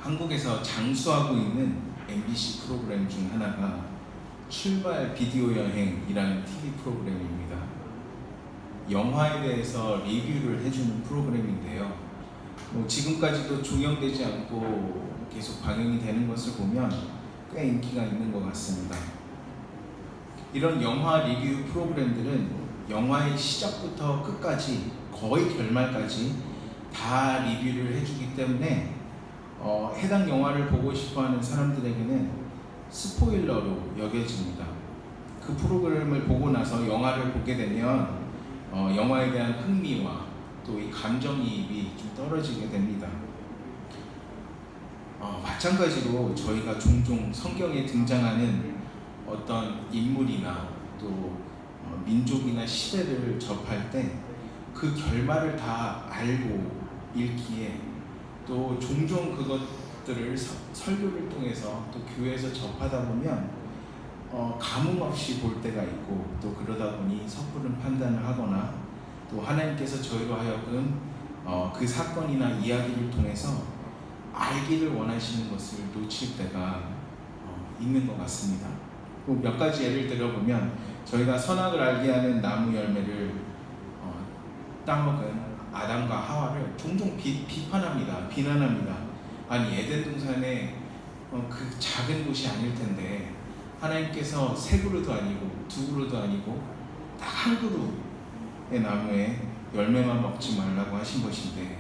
한국에서 장수하고 있는 MBC 프로그램 중 하나가 출발 비디오 여행이라는 TV 프로그램입니다. 영화에 대해서 리뷰를 해주는 프로그램인데요. 지금까지도 종영되지 않고 계속 방영이 되는 것을 보면 꽤 인기가 있는 것 같습니다. 이런 영화 리뷰 프로그램들은 영화의 시작부터 끝까지 거의 결말까지 다 리뷰를 해주기 때문에 해당 영화를 보고 싶어하는 사람들에게는 스포일러로 여겨집니다. 그 프로그램을 보고 나서 영화를 보게 되면 영화에 대한 흥미와 또 이 감정이입이 좀 떨어지게 됩니다. 마찬가지로 저희가 종종 성경에 등장하는 어떤 인물이나 또 민족이나 시대를 접할 때 그 결말을 다 알고 읽기에 또 종종 그것들을 설교를 통해서 또 교회에서 접하다 보면 감흥 없이 볼 때가 있고 또 그러다 보니 섣부른 판단을 하거나 또 하나님께서 저희로 하여금 그 사건이나 이야기를 통해서 알기를 원하시는 것을 놓칠 때가 있는 것 같습니다. 몇 가지 예를 들어보면 저희가 선악을 알게 하는 나무 열매를 따먹은 아담과 하와를 종종 비판합니다. 비난합니다. 아니 에덴 동산에 그 작은 곳이 아닐 텐데 하나님께서 세 그루도 아니고 두 그루도 아니고 딱 한 그루의 나무에 열매만 먹지 말라고 하신 것인데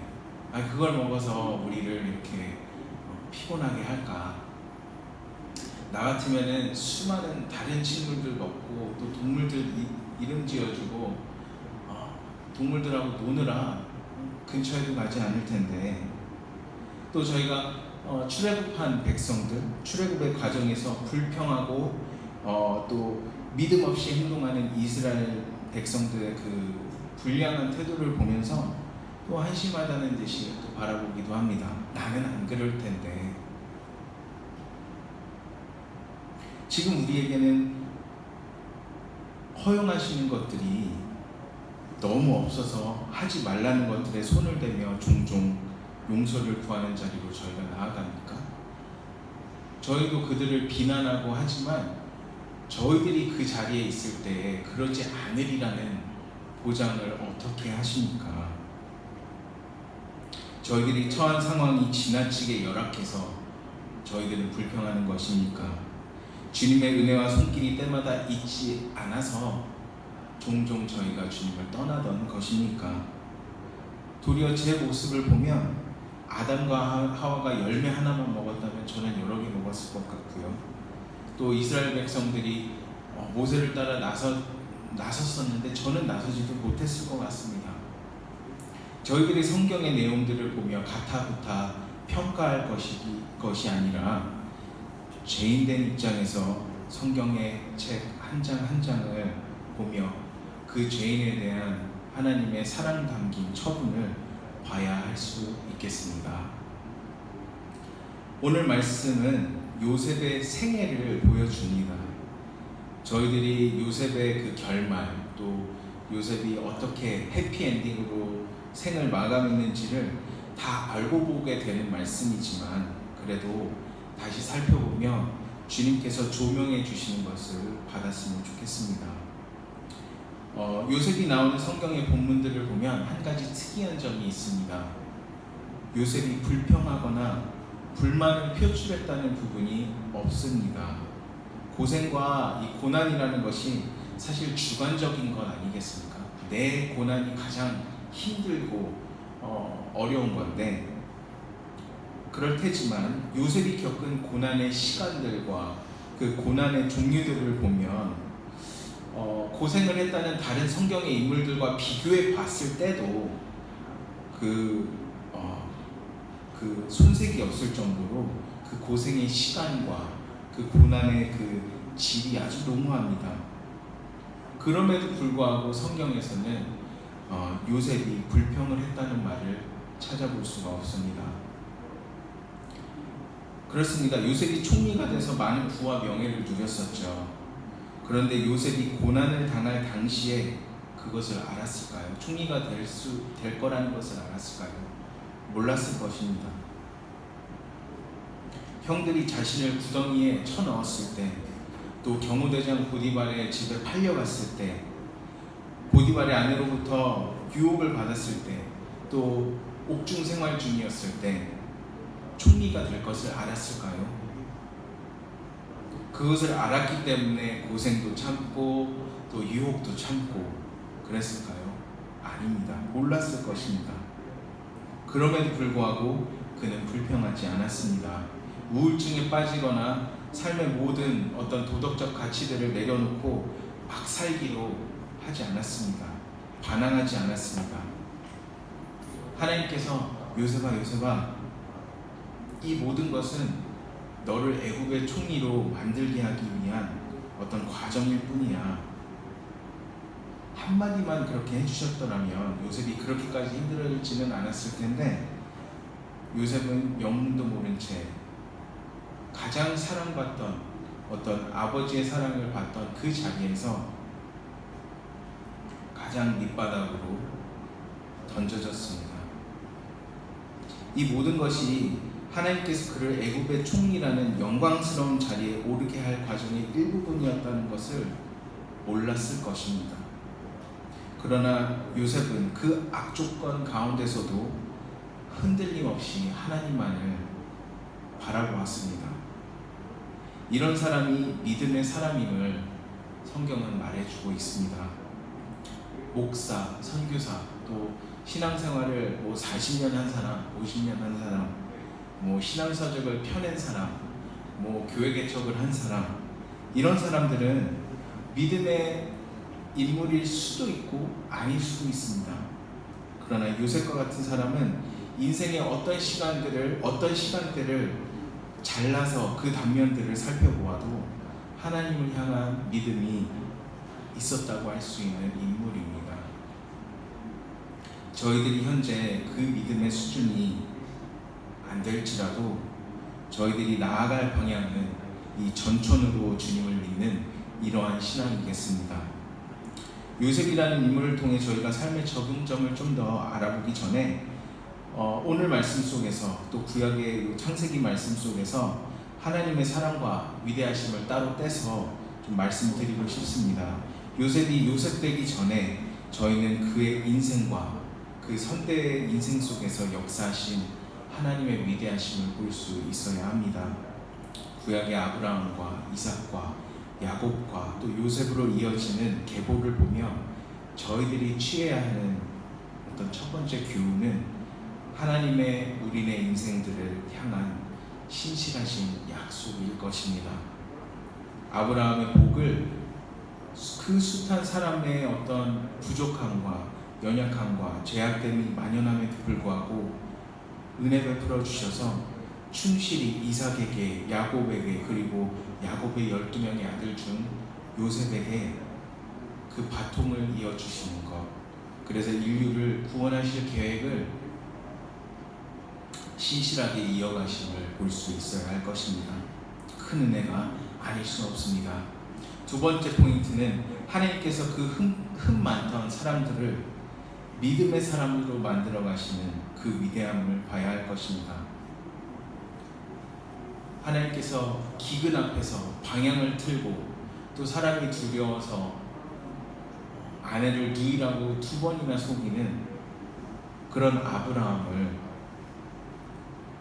그걸 먹어서 우리를 이렇게 피곤하게 할까? 나 같으면은 수많은 다른 식물들 먹고 또 동물들 이름 지어주고 동물들하고 노느라 근처에도 가지 않을 텐데 또 저희가 출애굽한 백성들, 출애굽의 과정에서 불평하고 또 믿음 없이 행동하는 이스라엘 백성들의 그 불량한 태도를 보면서 또 한심하다는 듯이 또 바라보기도 합니다. 나는 안 그럴 텐데. 지금 우리에게는 허용하시는 것들이 너무 없어서 하지 말라는 것들에 손을 대며 종종 용서를 구하는 자리로 저희가 나아갑니까? 저희도 그들을 비난하고 하지만 저희들이 그 자리에 있을 때 그러지 않으리라는 보장을 어떻게 하십니까? 저희들이 처한 상황이 지나치게 열악해서 저희들은 불평하는 것입니까? 주님의 은혜와 손길이 때마다 있지 않아서 종종 저희가 주님을 떠나던 것입니까? 도리어 제 모습을 보면 아담과 하와가 열매 하나만 먹었다면 저는 여러 개 먹었을 것 같고요. 또 이스라엘 백성들이 모세를 따라 나섰었는데 저는 나서지도 못했을 것 같습니다. 저희들이 성경의 내용들을 보며 가타부타 평가할 것이 아니라 죄인된 입장에서 성경의 책 한 장 한 장을 보며 그 죄인에 대한 하나님의 사랑 담긴 처분을 봐야 할 수 있겠습니다. 오늘 말씀은 요셉의 생애를 보여줍니다. 저희들이 요셉의 그 결말, 또 요셉이 어떻게 해피엔딩으로 생을 마감했는지를 다 알고 보게 되는 말씀이지만 그래도 다시 살펴보며 주님께서 조명해 주시는 것을 받았으면 좋겠습니다. 요셉이 나오는 성경의 본문들을 보면 한 가지 특이한 점이 있습니다. 요셉이 불평하거나 불만을 표출했다는 부분이 없습니다. 고생과 이 고난이라는 것이 사실 주관적인 것 아니겠습니까? 내 고난이 가장 힘들고 어려운 건데 그럴 테지만 요셉이 겪은 고난의 시간들과 그 고난의 종류들을 보면 고생을 했다는 다른 성경의 인물들과 비교해 봤을 때도 그 손색이 없을 정도로 그 고생의 시간과 그 고난의 그 질이 아주 농후합니다. 그럼에도 불구하고 성경에서는 요셉이 불평을 했다는 말을 찾아볼 수가 없습니다. 그렇습니다. 요셉이 총리가 돼서 많은 부와 명예를 누렸었죠. 그런데 요셉이 고난을 당할 당시에 그것을 알았을까요? 총리가 될 거라는 것을 알았을까요? 몰랐을 것입니다. 형들이 자신을 구덩이에 쳐넣었을 때, 또 경호대장 보디발의 집에 팔려갔을 때, 보디발의 아내로부터 유혹을 받았을 때, 또 옥중 생활 중이었을 때 총리가 될 것을 알았을까요? 그것을 알았기 때문에 고생도 참고 또 유혹도 참고 그랬을까요? 아닙니다. 몰랐을 것입니다. 그럼에도 불구하고 그는 불평하지 않았습니다. 우울증에 빠지거나 삶의 모든 어떤 도덕적 가치들을 내려놓고 막 살기로 하지 않았습니다. 반항하지 않았습니다. 하나님께서 요셉아, 이 모든 것은 너를 애굽의 총리로 만들게 하기 위한 어떤 과정일 뿐이야. 한마디만 그렇게 해주셨더라면 요셉이 그렇게까지 힘들어지는 않았을 텐데, 요셉은 영문도 모른 채 가장 사랑받던 어떤 아버지의 사랑을 받던 그 자리에서 가장 밑바닥으로 던져졌습니다. 이 모든 것이 하나님께서 그를 애굽의 총리라는 영광스러운 자리에 오르게 할 과정의 일부분이었다는 것을 몰랐을 것입니다. 그러나 요셉은 그 악조건 가운데서도 흔들림 없이 하나님만을 바라보았습니다. 이런 사람이 믿음의 사람임을 성경은 말해주고 있습니다. 목사, 선교사, 또 신앙생활을 40년 한 사람, 50년 한 사람, 신앙서적을 펴낸 사람, 교회 개척을 한 사람, 이런 사람들은 믿음의 인물일 수도 있고 아닐 수도 있습니다. 그러나 요셉과 같은 사람은 인생의 어떤 시간대를 잘라서 그 단면들을 살펴보아도 하나님을 향한 믿음이 있었다고 할 수 있는 인물입니다. 저희들이 현재 그 믿음의 수준이 안 될지라도 저희들이 나아갈 방향은 이 전천후로 주님을 믿는 이러한 신앙이겠습니다. 요셉이라는 인물을 통해 저희가 삶의 적용점을 좀 더 알아보기 전에 오늘 말씀 속에서 또 구약의 창세기 말씀 속에서 하나님의 사랑과 위대하심을 따로 떼서 좀 말씀드리고 싶습니다. 요셉이 요셉 되기 전에 저희는 그의 인생과 그 선대의 인생 속에서 역사하신 하나님의 위대하심을 볼 수 있어야 합니다. 구약의 아브라함과 이삭과 야곱과 또 요셉으로 이어지는 계보를 보며 저희들이 취해야 하는 어떤 첫 번째 교훈은 하나님의 우리네 인생들을 향한 신실하신 약속일 것입니다. 아브라함의 복을 그 숱한 사람의 어떤 부족함과 연약함과 죄악됨이 만연함에도 불구하고 은혜 베풀어 주셔서 충실히 이삭에게, 야곱에게, 그리고 야곱의 12명의 아들 중 요셉에게 그 바통을 이어주시는 것, 그래서 인류를 구원하실 계획을 신실하게 이어가심을 볼 수 있어야 할 것입니다. 큰 은혜가 아닐 수 없습니다. 두 번째 포인트는 하나님께서 그 흠 많던 사람들을 믿음의 사람으로 만들어 가시는 그 위대함을 봐야 할 것입니다. 하나님께서 기근 앞에서 방향을 틀고 또 사람이 두려워서 아내를 누이라고 2번이나 속이는 그런 아브라함을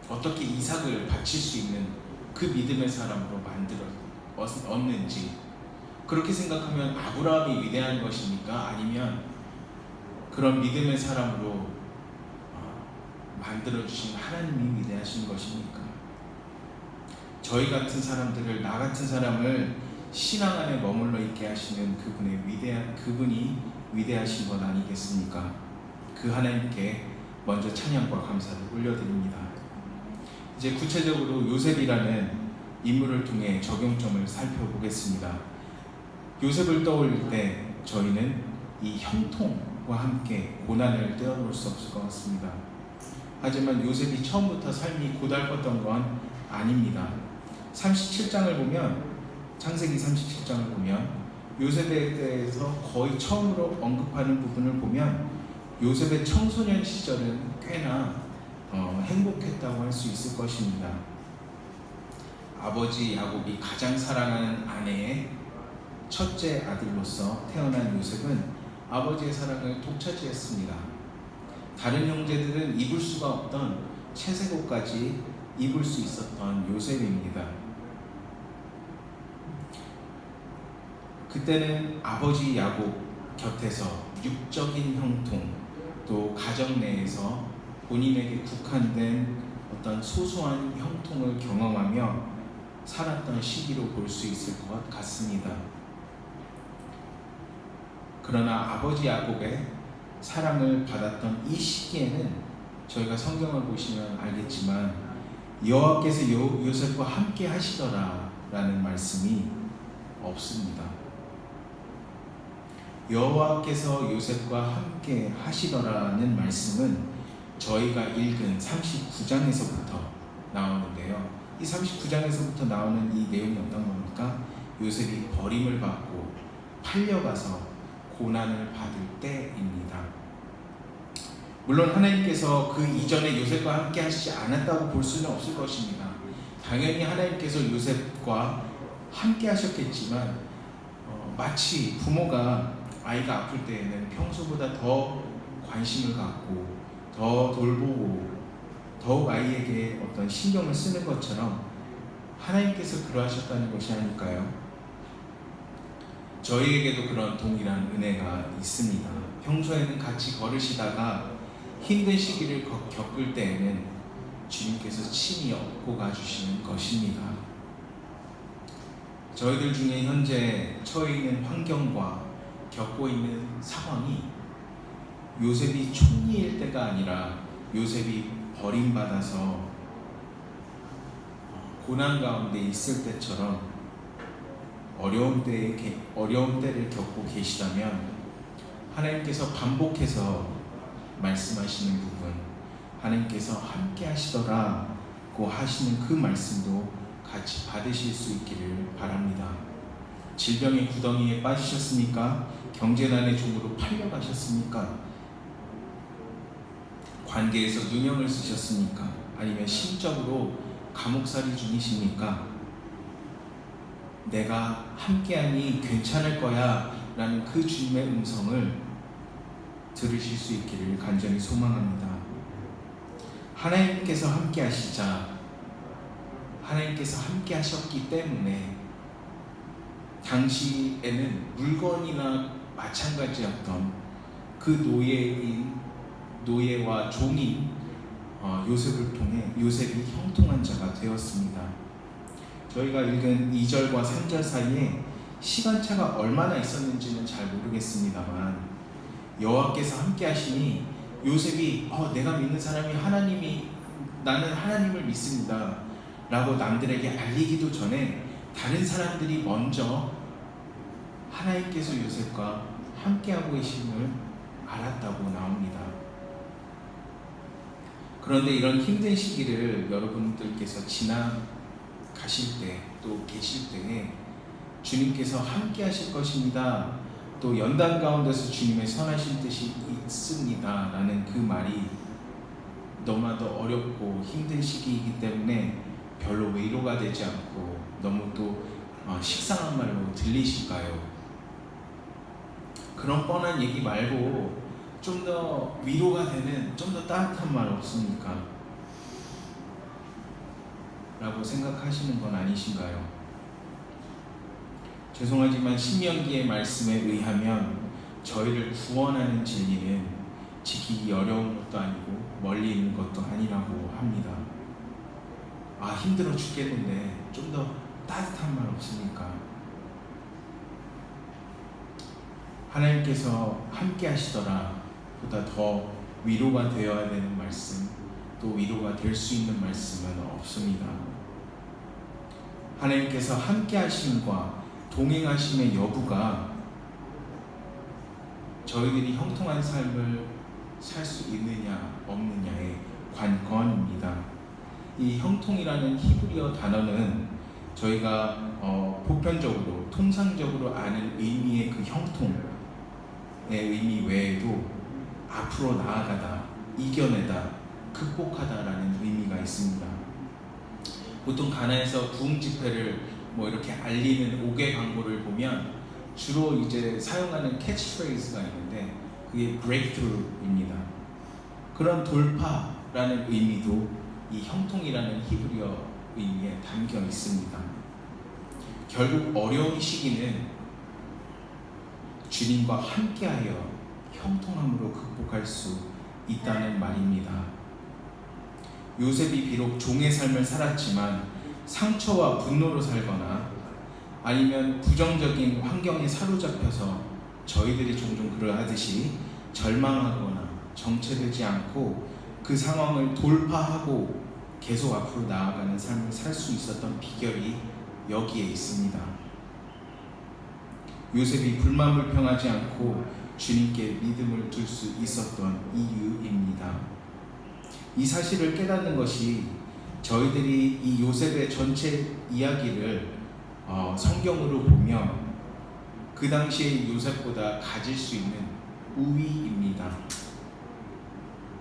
어떻게 이삭을 바칠 수 있는 그 믿음의 사람으로 만들었는지, 그렇게 생각하면 아브라함이 위대한 것입니까? 아니면 그런 믿음의 사람으로 만들어주신 하나님이 위대하신 것입니까? 저희 같은 사람들을, 나 같은 사람을 신앙 안에 머물러 있게 하시는 그분이 위대하신 것 아니겠습니까? 그 하나님께 먼저 찬양과 감사를 올려드립니다. 이제 구체적으로 요셉이라는 인물을 통해 적용점을 살펴보겠습니다. 요셉을 떠올릴 때 저희는 이 형통과 함께 고난을 떼어놓을 수 없을 것 같습니다. 하지만 요셉이 처음부터 삶이 고달팠던 건 아닙니다. 37장을 보면, 창세기 37장을 보면 요셉에 대해서 거의 처음으로 언급하는 부분을 보면 요셉의 청소년 시절은 꽤나 행복했다고 할 수 있을 것입니다. 아버지 야곱이 가장 사랑하는 아내의 첫째 아들로서 태어난 요셉은 아버지의 사랑을 독차지했습니다. 다른 형제들은 입을 수가 없던 채색옷까지 입을 수 있었던 요셉입니다. 그때는 아버지 야곱 곁에서 육적인 형통, 또 가정 내에서 본인에게 국한된 어떤 소소한 형통을 경험하며 살았던 시기로 볼 수 있을 것 같습니다. 그러나 아버지 야곱의 사랑을 받았던 이 시기에는 저희가 성경을 보시면 알겠지만 여호와께서 요셉과 함께 하시더라 라는 말씀이 없습니다. 여호와께서 요셉과 함께 하시더라는 말씀은 저희가 읽은 39장에서부터 나오는데요. 이 39장에서부터 나오는 이 내용이 어떤 겁니까? 요셉이 버림을 받고 팔려가서 고난을 받을 때입니다. 물론 하나님께서 그 이전에 요셉과 함께 하시지 않았다고 볼 수는 없을 것입니다. 당연히 하나님께서 요셉과 함께 하셨겠지만 마치 부모가 아이가 아플 때에는 평소보다 더 관심을 갖고 더 돌보고 더욱 아이에게 어떤 신경을 쓰는 것처럼 하나님께서 그러하셨다는 것이 아닐까요? 저희에게도 그런 동일한 은혜가 있습니다. 평소에는 같이 걸으시다가 힘든 시기를 겪을 때에는 주님께서 친히 업고 가주시는 것입니다. 저희들 중에 현재 처해 있는 환경과 겪고 있는 상황이 요셉이 총리일 때가 아니라 요셉이 버림받아서 고난 가운데 있을 때처럼 어려운 때를 겪고 계시다면 하나님께서 반복해서 말씀하시는 부분, 하나님께서 함께 하시더라고 하시는 그 말씀도 같이 받으실 수 있기를 바랍니다. 질병의 구덩이에 빠지셨습니까? 경제난의 종으로 팔려가셨습니까? 관계에서 누명을 쓰셨습니까? 아니면 심적으로 감옥살이 중이십니까? 내가 함께하니 괜찮을 거야 라는 그 주님의 음성을 들으실 수 있기를 간절히 소망합니다. 하나님께서 함께 하시자, 하나님께서 함께 하셨기 때문에 당시에는 물건이나 마찬가지였던 그 노예와 종인 요셉을 통해 요셉이 형통한 자가 되었습니다. 저희가 읽은 2절과 3절 사이에 시간차가 얼마나 있었는지는 잘 모르겠습니다만 여호와께서 함께 하시니 요셉이 내가 믿는 사람이 나는 하나님을 믿습니다 라고 남들에게 알리기도 전에 다른 사람들이 먼저 하나님께서 요셉과 함께하고 계심을 알았다고 나옵니다. 그런데 이런 힘든 시기를 여러분들께서 지나가실 때, 또 계실 때에 주님께서 함께 하실 것입니다, 또 연단 가운데서 주님의 선하신 뜻이 있습니다 라는 그 말이 너무나도 어렵고 힘든 시기이기 때문에 별로 위로가 되지 않고 너무 또 식상한 말로 들리실까요? 그런 뻔한 얘기 말고 좀 더 위로가 되는, 좀 더 따뜻한 말 없습니까? 라고 생각하시는 건 아니신가요? 죄송하지만 신명기의 말씀에 의하면 저희를 구원하는 진리는 지키기 어려운 것도 아니고 멀리 있는 것도 아니라고 합니다. 힘들어 죽겠는데 좀 더 따뜻한 말 없습니까? 하나님께서 함께 하시더라 보다 더 위로가 되어야 되는 말씀, 또 위로가 될 수 있는 말씀은 없습니다. 하나님께서 함께 하심과 동행하심의 여부가 저희들이 형통한 삶을 살 수 있느냐 없느냐의 관건입니다. 이 형통이라는 히브리어 단어는 저희가 보편적으로 통상적으로 아는 의미의 그 형통의 의미 외에도 앞으로 나아가다, 이겨내다, 극복하다라는 의미가 있습니다. 보통 가나에서 부흥 집회를 뭐 이렇게 알리는 5개 광고를 보면 주로 이제 사용하는 캐치프레이즈가 있는데 그게 breakthrough입니다. 그런 돌파라는 의미도 이 형통이라는 히브리어 의미에 담겨 있습니다. 결국 어려운 시기는 주님과 함께하여 형통함으로 극복할 수 있다는 말입니다. 요셉이 비록 종의 삶을 살았지만 상처와 분노로 살거나 아니면 부정적인 환경에 사로잡혀서 저희들이 종종 그러하듯이 절망하거나 정체되지 않고 그 상황을 돌파하고 계속 앞으로 나아가는 삶을 살 수 있었던 비결이 여기에 있습니다. 요셉이 불만불평하지 않고 주님께 믿음을 둘 수 있었던 이유입니다. 이 사실을 깨닫는 것이 저희들이 이 요셉의 전체 이야기를 성경으로 보면 그 당시의 요셉보다 가질 수 있는 우위입니다.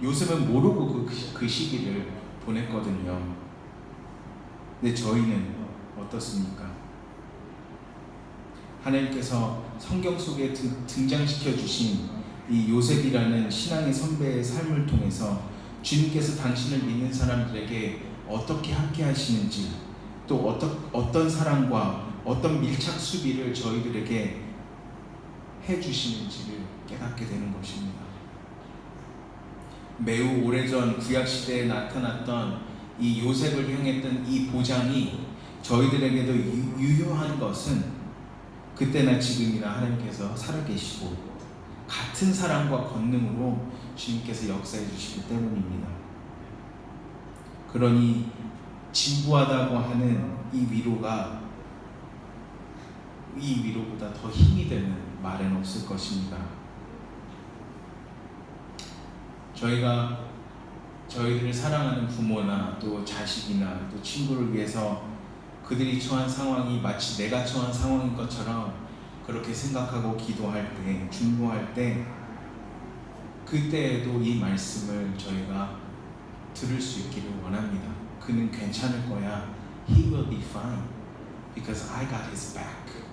요셉은 모르고 그 시기를 보냈거든요. 근데 저희는 어떻습니까? 하나님께서 성경 속에 등장시켜 주신 이 요셉이라는 신앙의 선배의 삶을 통해서 주님께서 당신을 믿는 사람들에게 어떻게 함께 하시는지, 또 어떤 사랑과 어떤 밀착 수비를 저희들에게 해주시는지를 깨닫게 되는 것입니다. 매우 오래전 구약시대에 나타났던 이 요셉을 향했던 이 보장이 저희들에게도 유효한 것은 그때나 지금이나 하나님께서 살아계시고 같은 사랑과 권능으로 주님께서 역사해 주시기 때문입니다. 그러니 진부하다고 하는 이 위로보다 더 힘이 되는 말은 없을 것입니다. 저희들을 사랑하는 부모나 또 자식이나 또 친구를 위해서 그들이 처한 상황이 마치 내가 처한 상황인 것처럼 그렇게 생각하고 기도할 때, 중보할 때, 그때에도 이 말씀을 저희가 들을 수 있기를 원합니다. 그는 괜찮을 거야. He will be fine because I got his back.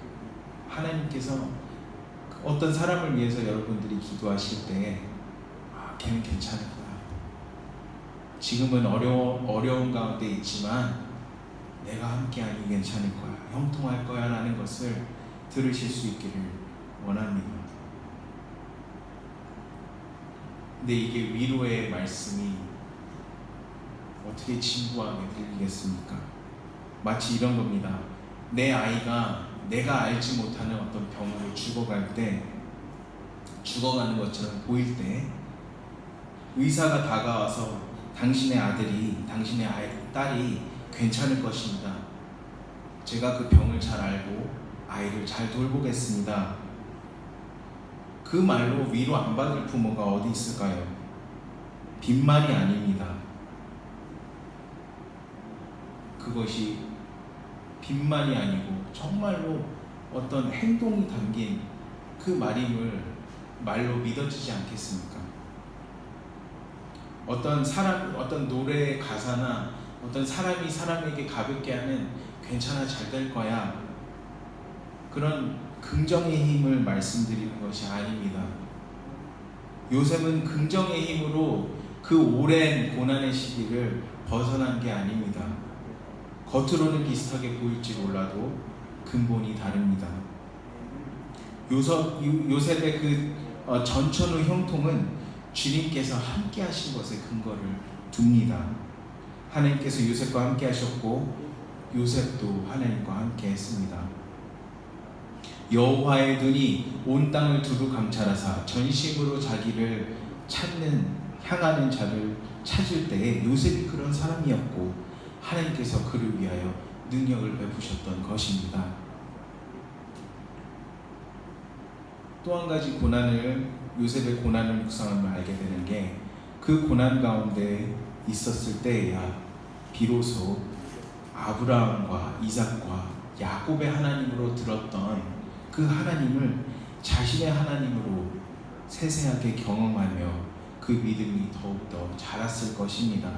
하나님께서 어떤 사람을 위해서 여러분들이 기도하실 때 걔는 괜찮을 거야. 지금은 어려운 가운데 있지만 내가 함께하니 괜찮을 거야. 형통할 거야 라는 것을 들으실 수 있기를 원합니다. 근데 이게 위로의 말씀이 어떻게 진부하게 들리겠습니까? 마치 이런 겁니다. 내 아이가 내가 알지 못하는 어떤 병으로 죽어가는 것처럼 보일 때 의사가 다가와서 당신의 딸이 괜찮을 것입니다. 제가 그 병을 잘 알고 아이를 잘 돌보겠습니다. 그 말로 위로 안 받을 부모가 어디 있을까요? 빈말이 아닙니다. 그것이 빈말이 아니고 정말로 어떤 행동이 담긴 그 말임을 말로 믿어지지 않겠습니까? 어떤 노래의 가사나 어떤 사람이 사람에게 가볍게 하는 괜찮아 잘 될 거야, 그런 긍정의 힘을 말씀드리는 것이 아닙니다. 요셉은 긍정의 힘으로 그 오랜 고난의 시기를 벗어난 게 아닙니다. 겉으로는 비슷하게 보일지 몰라도 근본이 다릅니다. 요셉의 그 전천후 형통은 주님께서 함께 하신 것에 근거를 둡니다. 하나님께서 요셉과 함께 하셨고 요셉도 하나님과 함께 했습니다. 여호와의 눈이 온 땅을 두루 감찰하사 전심으로 자기를 향하는 자를 찾을 때에 요셉이 그런 사람이었고 하나님께서 그를 위하여 능력을 베푸셨던 것입니다. 또 한 가지 요셉의 고난을 묵상하며 알게 되는 게, 그 고난 가운데 있었을 때에야 비로소 아브라함과 이삭과 야곱의 하나님으로 들었던 그 하나님을 자신의 하나님으로 세세하게 경험하며 그 믿음이 더욱더 자랐을 것입니다.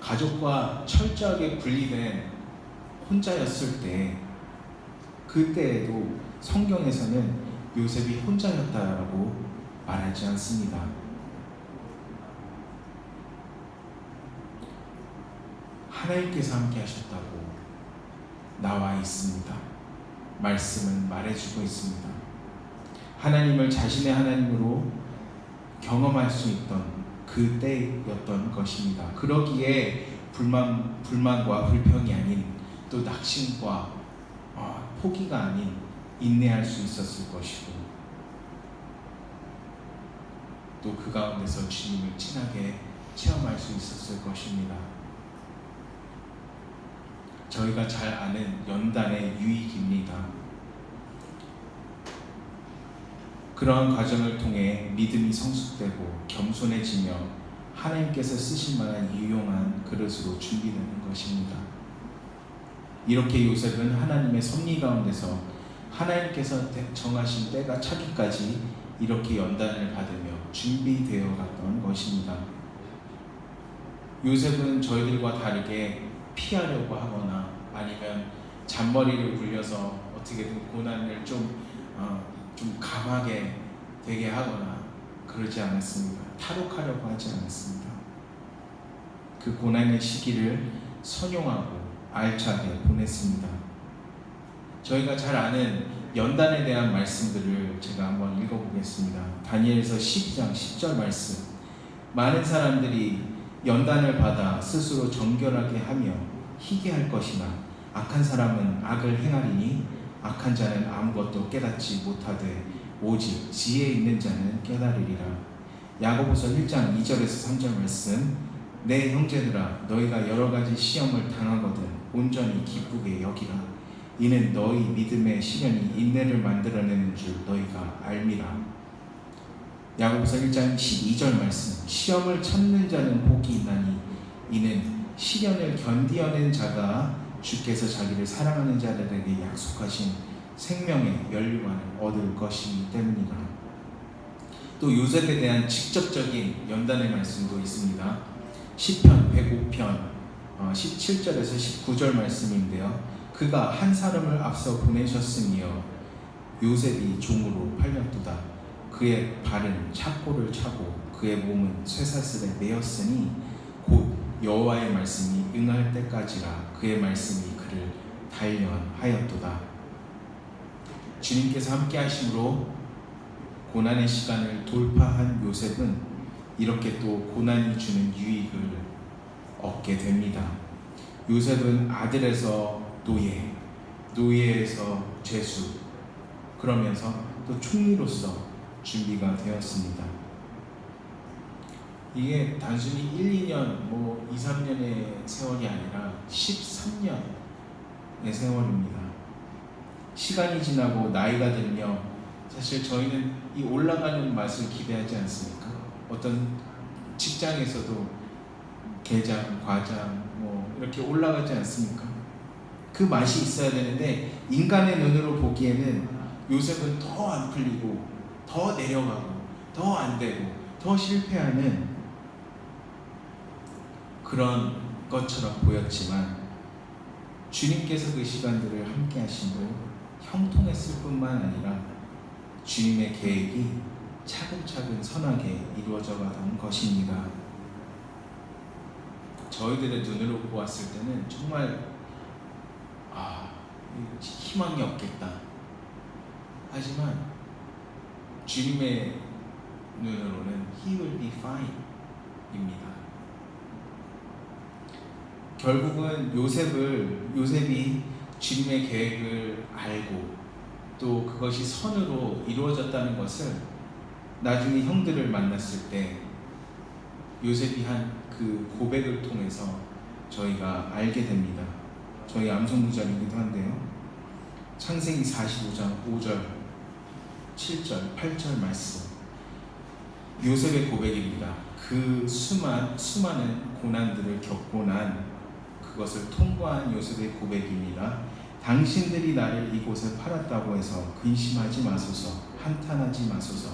가족과 철저하게 분리된 혼자였을 때, 그때에도 성경에서는 요셉이 혼자였다라고 말하지 않습니다. 하나님께서 함께 하셨다고 나와 있습니다. 말씀은 말해주고 있습니다. 하나님을 자신의 하나님으로 경험할 수 있던 그때였던 것입니다. 그러기에 불만과 불평이 아닌 또 낙심과 포기가 아닌 인내할 수 있었을 것이고, 또 그 가운데서 주님을 진하게 체험할 수 있었을 것입니다. 저희가 잘 아는 연단의 유익입니다. 그러한 과정을 통해 믿음이 성숙되고 겸손해지며 하나님께서 쓰실 만한 유용한 그릇으로 준비되는 것입니다. 이렇게 요셉은 하나님의 섭리 가운데서 하나님께서 정하신 때가 차기까지 이렇게 연단을 받으며 준비되어 갔던 것입니다. 요셉은 저희들과 다르게 피하려고 하거나 아니면 잔머리를 굴려서 어떻게든 고난을 좀 강하게 되게 하거나 그러지 않았습니다. 탈옥하려고 하지 않았습니다. 그 고난의 시기를 선용하고 알차게 보냈습니다. 저희가 잘 아는 연단에 대한 말씀들을 제가 한번 읽어보겠습니다. 다니엘서 12장 10절 말씀. 많은 사람들이 연단을 받아 스스로 정결하게 하며 희게 할 것이나 악한 사람은 악을 행하리니 악한 자는 아무것도 깨닫지 못하되 오직 지혜 있는 자는 깨달으리라. 야고보서 1장 2절에서 3절 말씀. 내 형제들아, 너희가 여러 가지 시험을 당하거든 온전히 기쁘게 여기라. 이는 너희 믿음의 시련이 인내를 만들어내는 줄 너희가 알미라. 야고보서 1장 12절 말씀. 시험을 참는 자는 복이 있나니 이는 시련을 견디어낸 자가 주께서 자기를 사랑하는 자들에게 약속하신 생명의 연료만을 얻을 것이기 때문이라. 또 요셉에 대한 직접적인 연단의 말씀도 있습니다. 시편 105편 17절에서 19절 말씀인데요. 그가 한 사람을 앞서 보내셨으며 요셉이 종으로 팔렸도다. 그의 발은 착고를 차고 그의 몸은 쇠사슬에 매였으니 곧 여호와의 말씀이 응할 때까지라. 그의 말씀이 그를 단련하였도다. 주님께서 함께 하심으로 고난의 시간을 돌파한 요셉은 이렇게 또 고난이 주는 유익을 얻게 됩니다. 요셉은 아들에서 노예, 노예에서 죄수, 그러면서 또 총리로서 준비가 되었습니다. 이게 단순히 1, 2년, 2, 3년의 세월이 아니라 13년의 세월입니다. 시간이 지나고 나이가 들며 사실 저희는 이 올라가는 맛을 기대하지 않습니까? 어떤 직장에서도 계장, 과장 이렇게 올라가지 않습니까? 그 맛이 있어야 되는데 인간의 눈으로 보기에는 요셉은 더 안 풀리고 더 내려가고 더 안 되고 더 실패하는 그런 것처럼 보였지만 주님께서 그 시간들을 함께 하심으로 형통했을 뿐만 아니라 주님의 계획이 차근차근 선하게 이루어져 가던 것입니다. 저희들의 눈으로 보았을 때는 정말 희망이 없겠다. 하지만 주님의 눈으로는 He will be fine 입니다. 결국은 요셉이 주님의 계획을 알고 또 그것이 선으로 이루어졌다는 것을 나중에 형들을 만났을 때 요셉이 한 그 고백을 통해서 저희가 알게 됩니다. 저희 암송구절이기도 한데요. 창세기 45장 5절, 7절, 8절 말씀. 요셉의 고백입니다. 그 수많은 고난들을 겪고 난 그것을 통과한 요셉의 고백입니다. 당신들이 나를 이곳에 팔았다고 해서 근심하지 마소서, 한탄하지 마소서.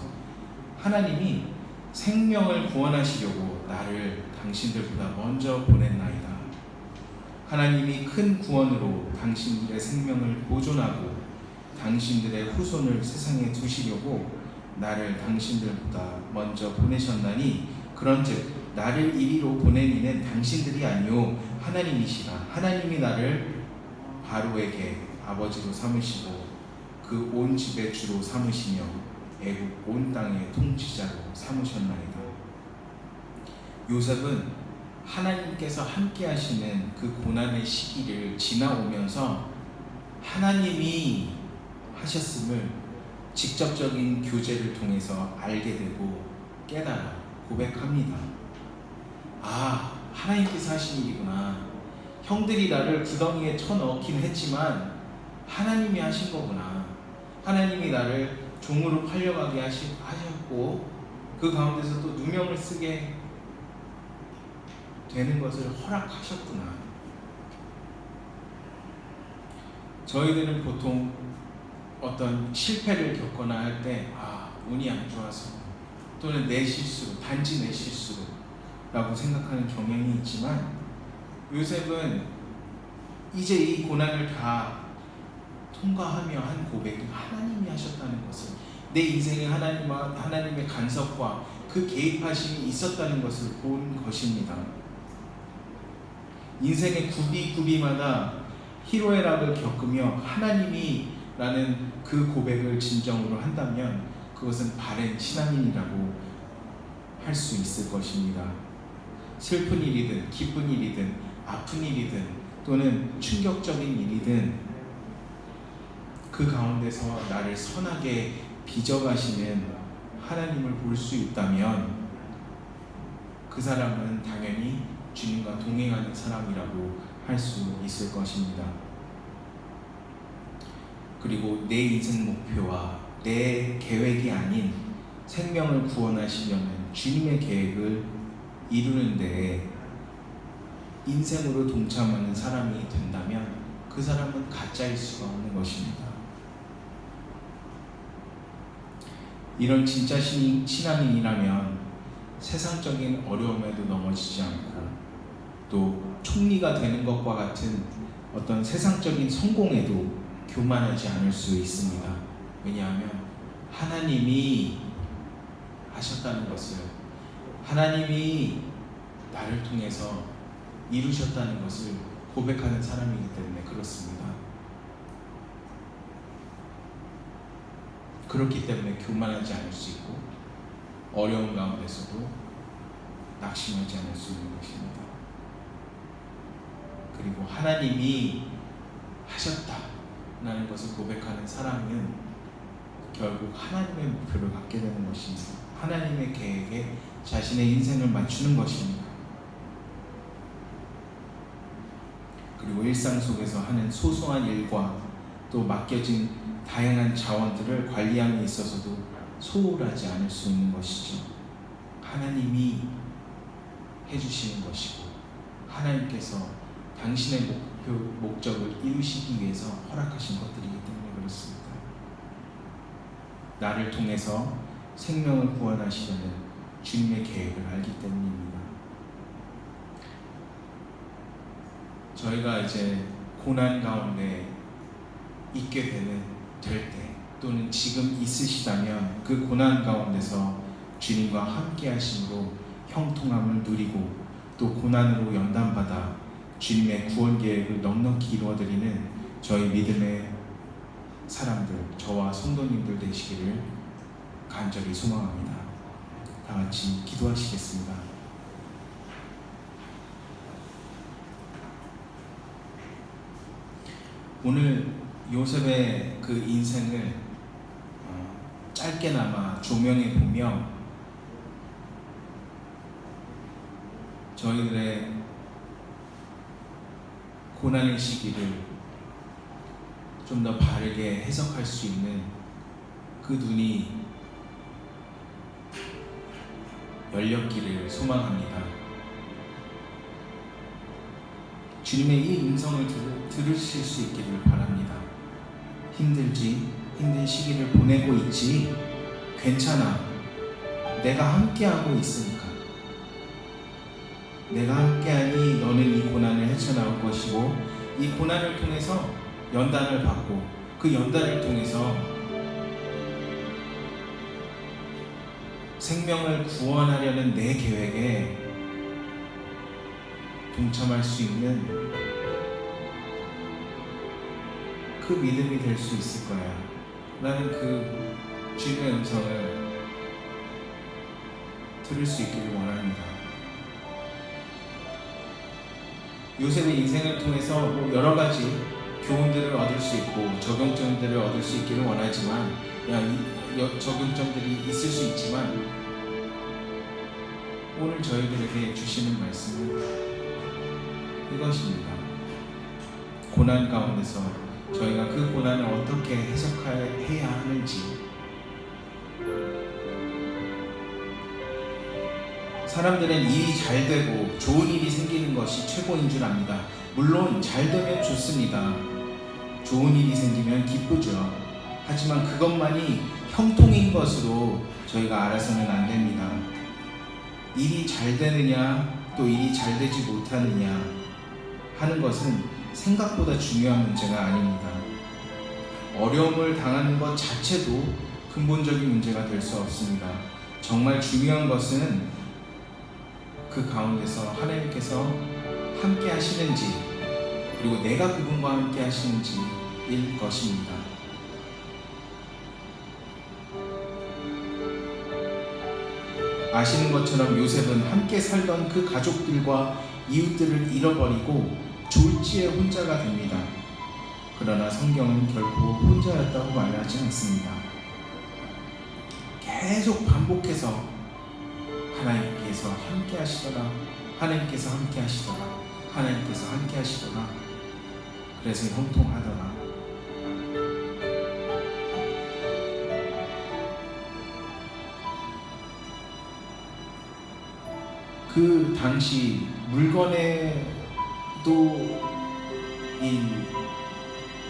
하나님이 생명을 구원하시려고 나를 당신들보다 먼저 보냈나이다. 하나님이 큰 구원으로 당신들의 생명을 보존하고 당신들의 후손을 세상에 두시려고 나를 당신들보다 먼저 보내셨나니 그런즉 나를 이리로 보낸 이는 당신들이 아니요 하나님이시라. 하나님이 나를 바로에게 아버지로 삼으시고 그 온 집의 주로 삼으시며 애국 온 땅의 통치자로 삼으셨나이다. 요셉은 하나님께서 함께 하시는 그 고난의 시기를 지나오면서 하나님이 하셨음을 직접적인 교제를 통해서 알게 되고 깨달아 고백합니다. 아, 하나님께서 하신 일이구나. 형들이 나를 구덩이에 쳐넣긴 했지만 하나님이 하신 거구나. 하나님이 나를 종으로 팔려가게 하셨고 그 가운데서 또 누명을 쓰게 되는 것을 허락하셨구나. 저희들은 보통 어떤 실패를 겪거나 할 때 운이 안 좋아서 또는 내 실수로, 단지 내 실수로 라고 생각하는 경향이 있지만 요셉은 이제 이 고난을 다 통과하며 한 고백이 하나님이 하셨다는 것을, 내 인생에 하나님의 간섭과 그 개입하심이 있었다는 것을 본 것입니다. 인생의 굽이굽이마다 희로애락을 겪으며 하나님이라는 그 고백을 진정으로 한다면 그것은 바른 신앙인이라고 할 수 있을 것입니다. 슬픈 일이든 기쁜 일이든 아픈 일이든 또는 충격적인 일이든 그 가운데서 나를 선하게 빚어가시는 하나님을 볼 수 있다면 그 사람은 당연히 주님과 동행하는 사람이라고 할 수 있을 것입니다. 그리고 내 인생 목표와 내 계획이 아닌 생명을 구원하시려는 주님의 계획을 이루는 데에 인생으로 동참하는 사람이 된다면 그 사람은 가짜일 수가 없는 것입니다. 이런 진짜 신앙인이라면 세상적인 어려움에도 넘어지지 않고 또 총리가 되는 것과 같은 어떤 세상적인 성공에도 교만하지 않을 수 있습니다. 왜냐하면 하나님이 하셨다는 것을, 하나님이 나를 통해서 이루셨다는 것을 고백하는 사람이기 때문에 그렇습니다. 그렇기 때문에 교만하지 않을 수 있고 어려운 가운데서도 낙심하지 않을 수 있는 것입니다. 그리고 하나님이 하셨다라는 것을 고백하는 사람은 결국 하나님의 목표를 갖게 되는 것입니다. 하나님의 계획에 자신의 인생을 맞추는 것입니다. 그리고 일상 속에서 하는 소소한 일과 또 맡겨진 다양한 자원들을 관리함에 있어서도 소홀하지 않을 수 있는 것이죠. 하나님이 해주시는 것이고 하나님께서 당신의 목적을 이루시기 위해서 허락하신 것들이기 때문에 그렇습니다. 나를 통해서 생명을 구원하시려는 주님의 계획을 알기 때문입니다. 저희가 이제 고난 가운데 있게 될 때 또는 지금 있으시다면 그 고난 가운데서 주님과 함께 하심으로 형통함을 누리고 또 고난으로 연단받아 주님의 구원 계획을 넉넉히 이루어드리는 저희 믿음의 사람들, 저와 성도님들 되시기를 간절히 소망합니다. 다 같이 기도하시겠습니다. 오늘 요셉의 그 인생을 짧게나마 조명해 보며 저희들의 고난의 시기를 좀 더 바르게 해석할 수 있는 그 눈이 열렸기를 소망합니다. 주님의 이 음성을 들으실 수 있기를 바랍니다. 힘든 시기를 보내고 있지? 괜찮아. 내가 함께하고 있으니까. 내가 함께하니 너는 이 고난을 헤쳐나올 것이고 이 고난을 통해서 연단을 받고 그 연단을 통해서 생명을 구원하려는 내 계획에 동참할 수 있는 그 믿음이 될 수 있을 거야. 나는 그 주님의 음성을 들을 수 있기를 원합니다. 요셉의 인생을 통해서 여러 가지 교훈들을 얻을 수 있고 적용점들을 얻을 수 있기를 원하지만 적용점들이 있을 수 있지만 오늘 저희들에게 주시는 말씀은 이것입니다. 고난 가운데서 저희가 그 고난을 어떻게 해석해야 하는지, 사람들은 일이 잘 되고 좋은 일이 생기는 것이 최고인 줄 압니다. 물론 잘 되면 좋습니다. 좋은 일이 생기면 기쁘죠. 하지만 그것만이 형통인 것으로 저희가 알아서는 안 됩니다. 일이 잘 되느냐 또 일이 잘 되지 못하느냐 하는 것은 생각보다 중요한 문제가 아닙니다. 어려움을 당하는 것 자체도 근본적인 문제가 될 수 없습니다. 정말 중요한 것은 그 가운데서 하나님께서 함께 하시는지, 그리고 내가 그분과 함께 하시는지일 것입니다. 아시는 것처럼 요셉은 함께 살던 그 가족들과 이웃들을 잃어버리고 졸지에 혼자가 됩니다. 그러나 성경은 결코 혼자였다고 말하지 않습니다. 계속 반복해서 하나님께서 함께 하시더라, 하나님께서 함께 하시더라, 하나님께서 함께 하시더라. 그래서 형통하더라. 그 당시 물건에도 이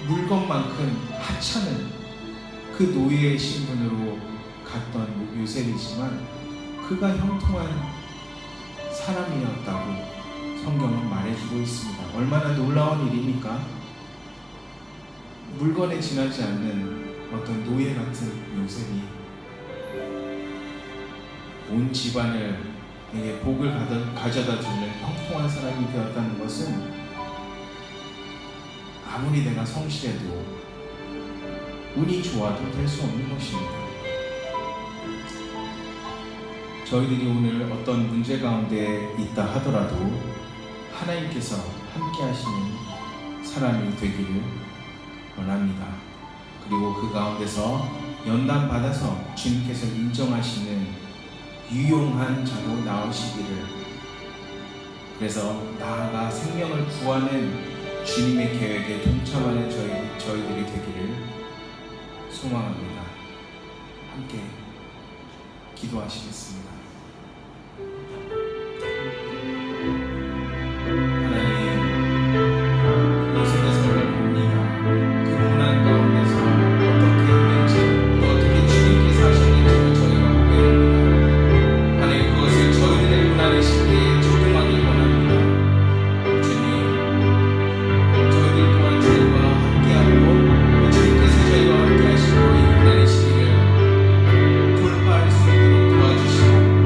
물건만큼 하찮은 그 노예의 신분으로 갔던 요셉이지만 그가 형통한 사람이었다고 성경은 말해주고 있습니다. 얼마나 놀라운 일입니까? 물건에 지나지 않는 어떤 노예 같은 요셉이 온 집안을 복을 가져다 주는 형통한 사람이 되었다는 것은 아무리 내가 성실해도 운이 좋아도 될 수 없는 것입니다. 저희들이 오늘 어떤 문제 가운데 있다 하더라도 하나님께서 함께 하시는 사람이 되기를 원합니다. 그리고 그 가운데서 연단받아서 주님께서 인정하시는 유용한 자로 나오시기를, 그래서 나아가 생명을 구하는 주님의 계획에 동참하는 저희들이 되기를 소망합니다. 함께 기도하시겠습니다. 돌파할 수 있도록 도와주시고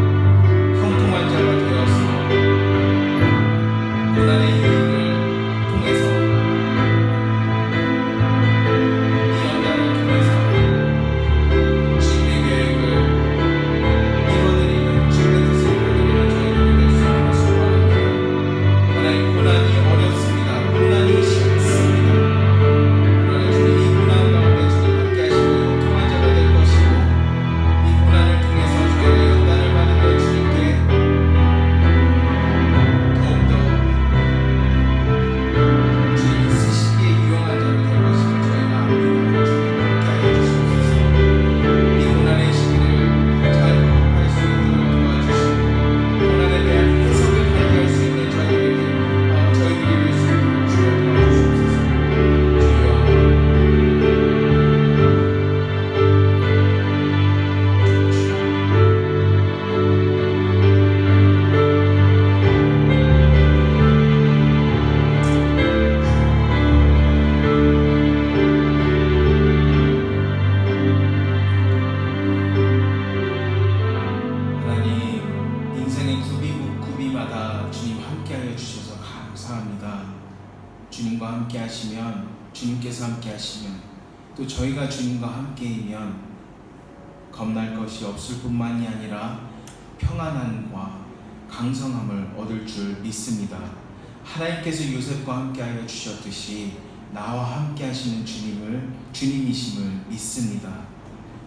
거리마다 주님 함께하여 주셔서 감사합니다. 주님과 함께 하시면, 주님께서 함께 하시면, 또 저희가 주님과 함께이면 겁날 것이 없을 뿐만이 아니라 평안함과 강성함을 얻을 줄 믿습니다. 하나님께서 요셉과 함께하여 주셨듯이 나와 함께 하시는 주님이심을 믿습니다.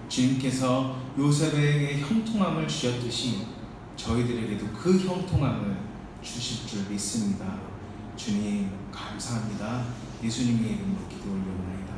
주님께서 요셉에게 형통함을 주셨듯이 저희들에게도 그 형통함을 주실 줄 믿습니다. 주님 감사합니다. 예수님의 이름으로 기도 올려옵나이다.